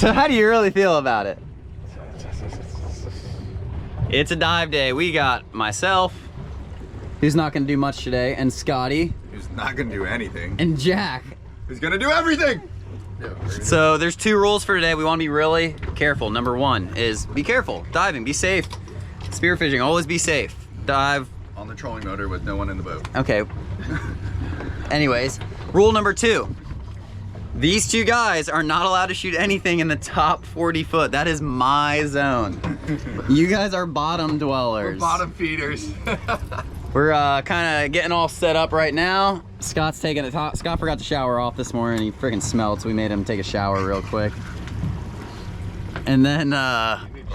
So how do you really feel about it? It's a dive day. We got myself, who's not gonna do much today, and Scotty. Who's not gonna do anything. And Jack. Who's gonna do everything. So there's 2 rules for today. We wanna be really careful. Number 1 is be careful, diving, be safe. Spearfishing, always be safe. Dive. On the trolling motor with no one in the boat. Okay. Anyways, rule number 2. These 2 guys are not allowed to shoot anything in the top 40 foot. That is my zone. You guys are bottom dwellers. We're bottom feeders. We're kind of getting all set up right now. Scott's taking it. Scott forgot to shower off this morning. He freaking smelled, so we made him take a shower real quick. And then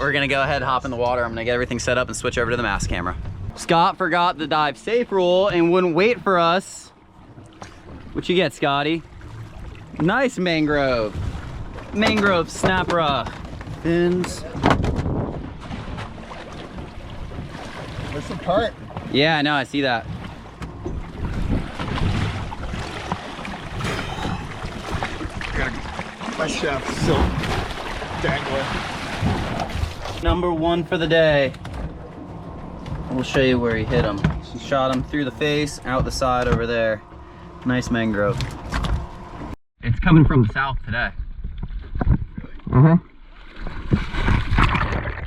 we're gonna go ahead and hop in the water. I'm gonna get everything set up and switch over to the mast camera. Scott forgot the dive safe rule and wouldn't wait for us. What you get, Scotty? Nice mangrove. Mangrove snapper fins. There's some part. Yeah, I know, I see that. My shaft's still dangling. Number 1 for the day. We'll show you where he hit him. He shot him through the face, out the side over there. Nice mangrove. It's coming from the south today.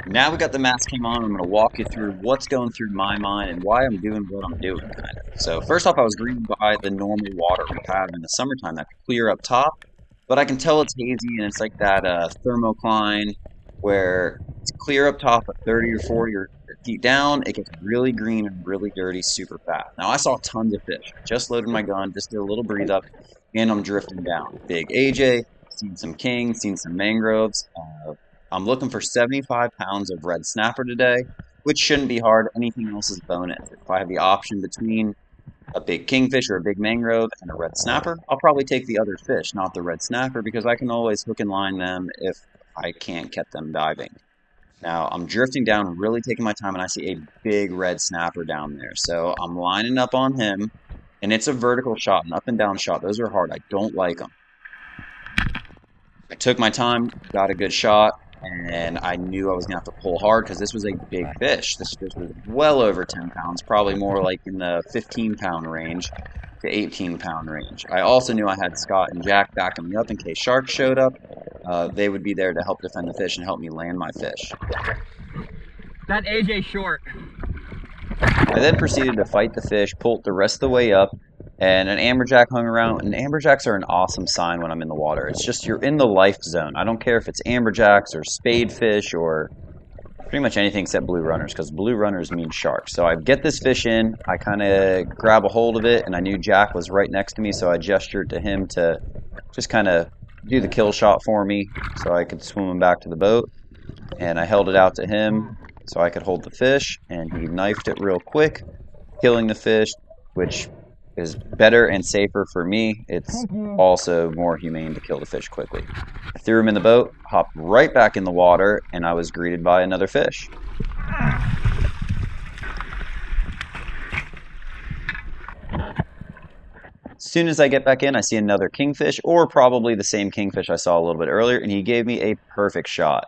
Now we got the mast cam on. I'm going to walk you through what's going through my mind and why I'm doing what I'm doing. So first off, I was greeted by the normal water we have in the summertime, that clear up top, but I can tell it's hazy and it's like that thermocline where it's clear up top at 30 or 40 or feet down. It gets really green and really dirty super fast. Now I saw tons of fish. I just loaded my gun, just did a little breathe up, and I'm drifting down. Big AJ, seen some king, seen some mangroves. I'm looking for 75 pounds of red snapper today, which shouldn't be hard. Anything else is bonus. If I have the option between a big kingfish or a big mangrove and a red snapper, I'll probably take the other fish, not the red snapper, because I can always hook and line them if I can't get them diving. Now, I'm drifting down, really taking my time, and I see a big red snapper down there. So I'm lining up on him, and it's a vertical shot, an up and down shot. Those are hard. I don't like them. I took my time, got a good shot, and I knew I was going to have to pull hard because this was a big fish. This fish was well over 10 pounds, probably more like in the 15-pound range to 18-pound range. I also knew I had Scott and Jack backing me up in case sharks showed up. They would be there to help defend the fish and help me land my fish. That AJ short. I then proceeded to fight the fish, pulled the rest of the way up, and an amberjack hung around. And amberjacks are an awesome sign when I'm in the water. It's just you're in the life zone. I don't care if it's amberjacks or spadefish or pretty much anything except blue runners, because blue runners mean sharks. So I get this fish in, I kind of grab a hold of it, and I knew Jack was right next to me, so I gestured to him to just kind of do the kill shot for me so I could swim him back to the boat. And I held it out to him so I could hold the fish, and he knifed it real quick, killing the fish, which is better and safer for me. It's also more humane to kill the fish quickly. I threw him in the boat, hopped right back in the water, and I was greeted by another fish. As soon as I get back in, I see another kingfish, or probably the same kingfish I saw a little bit earlier, and he gave me a perfect shot.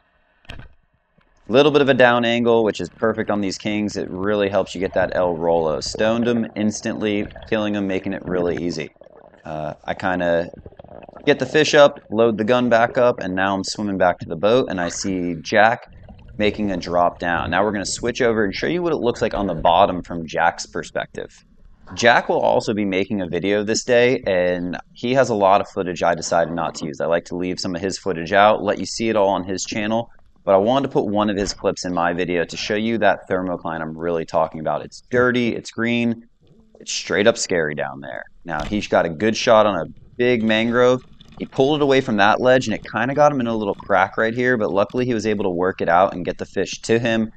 Little bit of a down angle, which is perfect on these kings. It really helps you get that El Rolo. Stoned him instantly, killing him, making it really easy. I kind of get the fish up, load the gun back up, and now I'm swimming back to the boat, and I see Jack making a drop down. Now we're going to switch over and show you what it looks like on the bottom from Jack's perspective. Jack will also be making a video this day, and he has a lot of footage I decided not to use. I like to leave some of his footage out, let you see it all on his channel. But I wanted to put one of his clips in my video to show you that thermocline I'm really talking about. It's dirty, it's green, it's straight up scary down there. Now, he's got a good shot on a big mangrove. He pulled it away from that ledge, and it kind of got him in a little crack right here, but luckily he was able to work it out and get the fish to him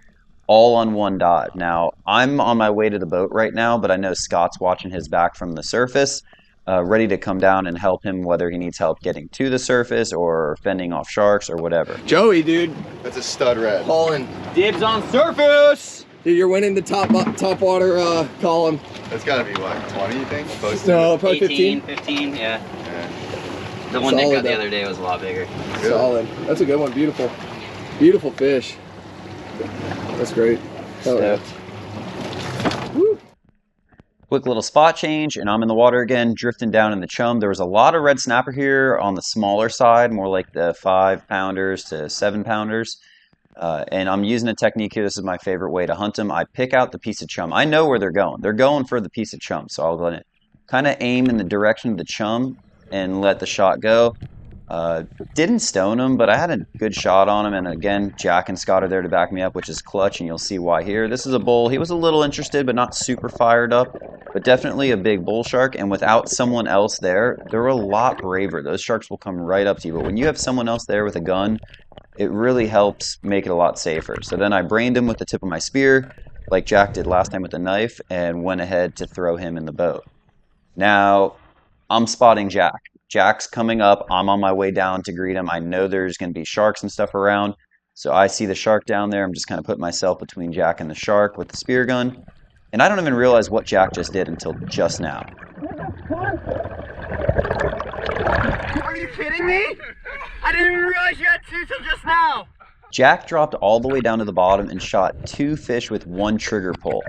all on one dive. Now, I'm on my way to the boat right now, but I know Scott's watching his back from the surface, ready to come down and help him, whether he needs help getting to the surface or fending off sharks or whatever. Joey, dude. That's a stud red. Hauling. Dibs on surface! Dude, you're winning the top water column. That's got to be, what, 20, you think? Close to No, probably 15. 15, yeah. The one Nick Solid, got the though. other day was a lot bigger. Solid. That's a good one. Beautiful. Beautiful fish. That's great. Hell yeah. Woo. Quick little spot change, and I'm in the water again, drifting down in the chum. There was a lot of red snapper here on the smaller side, more like the 5-pounders to 7-pounders. And I'm using a technique here. This is my favorite way to hunt them. I pick out the piece of chum. I know where they're going. They're going for the piece of chum, so I'll kind of aim in the direction of the chum and let the shot go. Didn't stone him, but I had a good shot on him. And again, Jack and Scott are there to back me up, which is clutch, and you'll see why here. This is a bull. He was a little interested, but not super fired up, but definitely a big bull shark. And without someone else there, they're a lot braver. Those sharks will come right up to you. But when you have someone else there with a gun, it really helps make it a lot safer. So then I brained him with the tip of my spear, like Jack did last time with the knife, and went ahead to throw him in the boat. Now, I'm spotting Jack. Jack's coming up. I'm on my way down to greet him. I know there's going to be sharks and stuff around. So I see the shark down there. I'm just kind of putting myself between Jack and the shark with the spear gun. And I don't even realize what Jack just did until just now. Are you kidding me? I didn't even realize you had two till just now. Jack dropped all the way down to the bottom and shot 2 fish with 1 trigger pull.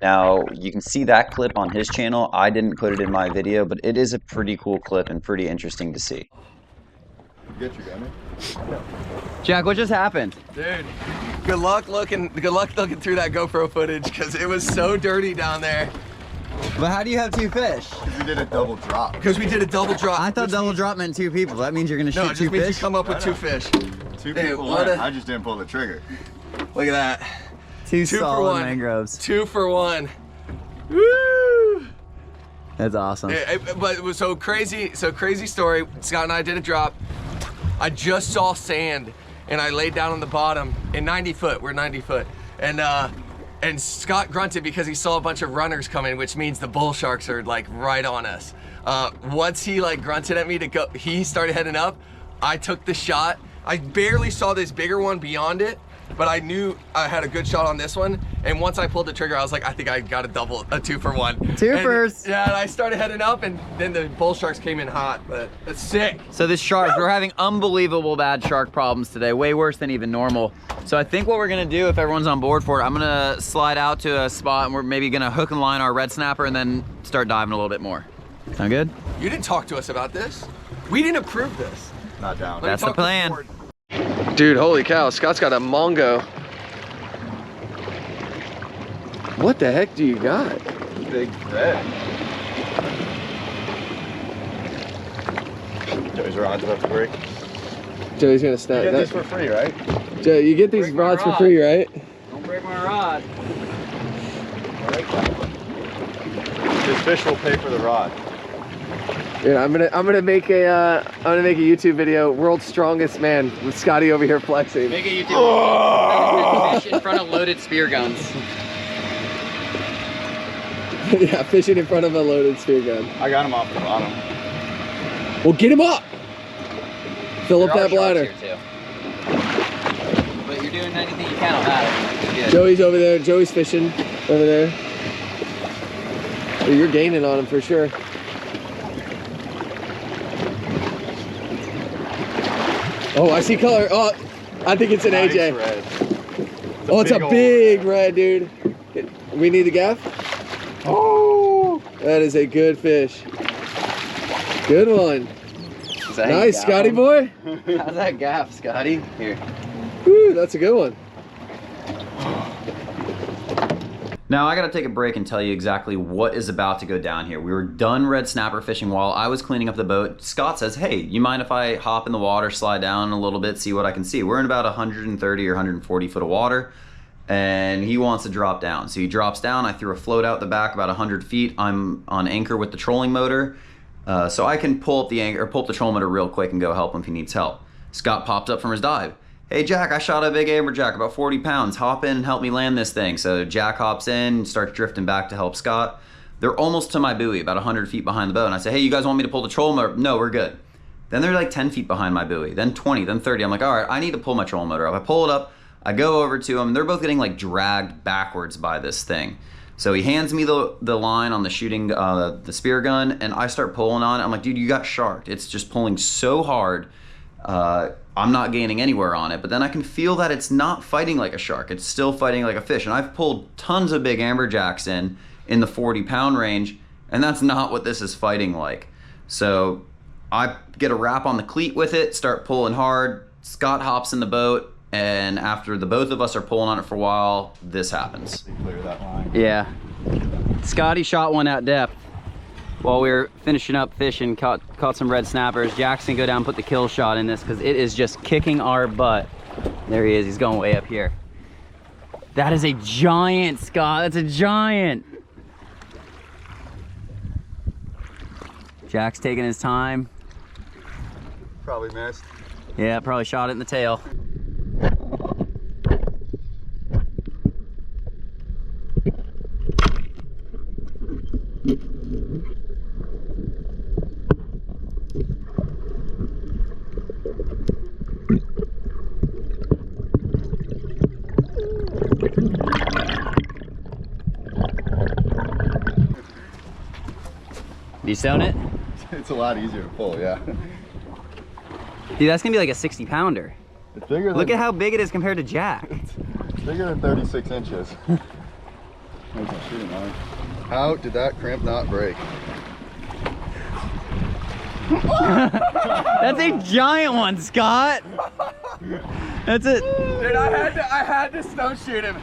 Now, you can see that clip on his channel. I didn't put it in my video, but it is a pretty cool clip and pretty interesting to see. Get your gunner. Jack, what just happened? Dude, good luck looking through that GoPro footage because it was so dirty down there. But how do you have 2 fish? We did a double drop. Because we did a double drop. I thought double drop meant 2 people. That means you're gonna No, shoot it 2 just means you fish? come up with 2 fish. 2 Hey, people what went. a- I just didn't pull the trigger. Look at that. 2 2 for solid 1. mangroves. 2 for 1. Woo! That's awesome. But it was so crazy story. Scott and I did a drop. I just saw sand and I laid down on the bottom in 90 foot. We're 90 foot. And Scott grunted because he saw a bunch of runners coming, which means the bull sharks are like right on us. Once he like grunted at me to go, he started heading up. I took the shot. I barely saw this bigger one beyond it, but I knew I had a good shot on this one. And once I pulled the trigger, I was like, I think I got a 2 for 1. Twofers. Yeah, and I started heading up, and then the bull sharks came in hot, but it's sick. So this shark, we're having unbelievable bad shark problems today, way worse than even normal. So I think what we're gonna do, if everyone's on board for it, I'm gonna slide out to a spot and we're maybe gonna hook and line our red snapper and then start diving a little bit more. Sound good? You didn't talk to us about this. We didn't approve this. Not down. Let me That's the talk to plan. board. Dude, holy cow, Scott's got a Mongo. What the heck do you got? Big red. Joey's rod's about to break. Joey's gonna You snap get that. this for free, right? Joe, you get these Break my rods for rod. free, right? Don't break my rod. This fish will pay for the rod. Yeah, I'm gonna make a YouTube video, world's strongest man, with Scotty over here flexing. Make a YouTube fish in front of loaded spear guns. Yeah, fishing in front of a loaded spear gun. I got him off the bottom. Well, get him up. Fill up There are that bladder. sharks here, too. But you're doing anything you can on that. Good. Joey's over there. Joey's fishing over there. Oh, you're gaining on him for sure. Oh, I see color. Oh, I think it's an Nice AJ. red. Oh, it's a big old big red, dude. We need the gaff? Oh, that is a good fish. Good one. Nice, Scotty boy. How's that gaff, Scotty? Here. Woo, that's a good one. Now I gotta take a break and tell you exactly what is about to go down here. We were done red snapper fishing while I was cleaning up the boat. Scott says, hey, you mind if I hop in the water, slide down a little bit, see what I can see? We're in about 130 or 140 foot of water, and he wants to drop down. So he drops down, I threw a float out the back about 100 feet. I'm on anchor with the trolling motor, so I can pull up the anchor, or pull up the trolling motor real quick and go help him if he needs help. Scott pops up from his dive. Hey Jack, I shot a big amberjack, about 40 pounds. Hop in and help me land this thing. So Jack hops in and starts drifting back to help Scott. They're almost to my buoy, about 100 feet behind the boat. And I say, hey, you guys want me to pull the trolling motor? No, we're good. Then they're like 10 feet behind my buoy, then 20, then 30. I'm like, all right, I need to pull my trolling motor up. I pull it up, I go over to them. They're both getting like dragged backwards by this thing. So he hands me the line on the shooting, the spear gun, and I start pulling on it. I'm like, dude, you got sharked. It's just pulling so hard. I'm not gaining anywhere on it, but then I can feel that it's not fighting like a shark. It's still fighting like a fish. And I've pulled tons of big amberjacks in the 40-pound range, and that's not what this is fighting like. So I get a wrap on the cleat with it, start pulling hard. Scott hops in the boat, and after the both of us are pulling on it for a while, this happens. Clear that line. Yeah. Scotty shot one at depth while we were finishing up fishing, caught some red snappers. Jackson go down and put the kill shot in this because it is just kicking our butt. There he is, he's going way up here. That is a giant, Scott, that's a giant. Jack's taking his time. Probably missed. Yeah, probably shot it in the tail. You stone it? It's a lot easier to pull, yeah. Dude, that's gonna be like a 60-pounder. It's bigger than, Look at how big it is compared to Jack. it's bigger than 36 inches. There's my shooting line. How did that crimp not break? That's a giant one, Scott. That's it. Dude, I had to stone shoot him.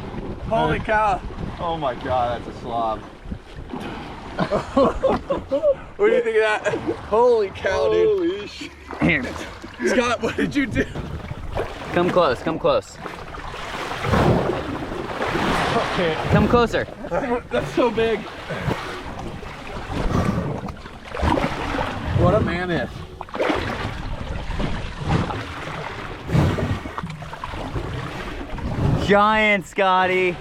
Holy cow. Oh my god, that's a slob. What do you think of that? Holy cow, dude. Holy shit. Here, Scott, what did you do? come close, come close. Okay. Come closer. That's so big. What a mammoth. Giant, Scotty.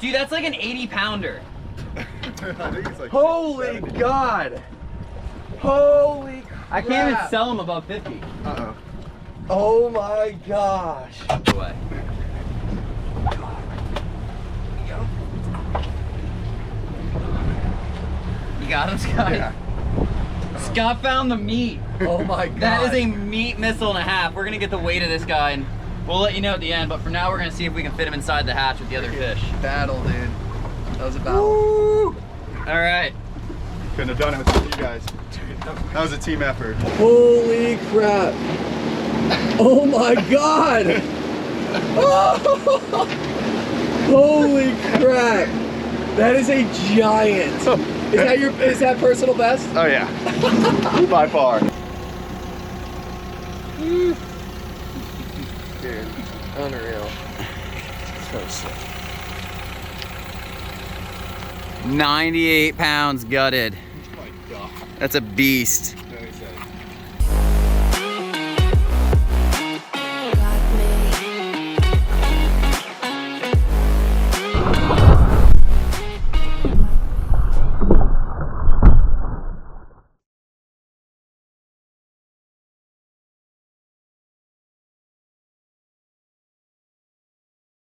Dude, that's like an 80-pounder. I think it's like Holy God. Holy crap. I can't even sell them above 50. Uh-oh. Oh my gosh. Away. You got him, Scott? Yeah. Scott found the meat. Oh my God. That is a meat missile and a half. We're gonna get the weight of this guy and we'll let you know at the end, but for now we're gonna see if we can fit him inside the hatch with the other fish. battle, dude. That was a battle. Woo! All right. Couldn't have done it without you guys. That was a team effort. Holy crap. Oh my God. Holy crap. That is a giant. Is that personal best? Oh yeah. By far. Dude, unreal. So sick. 98 pounds gutted. That's a beast.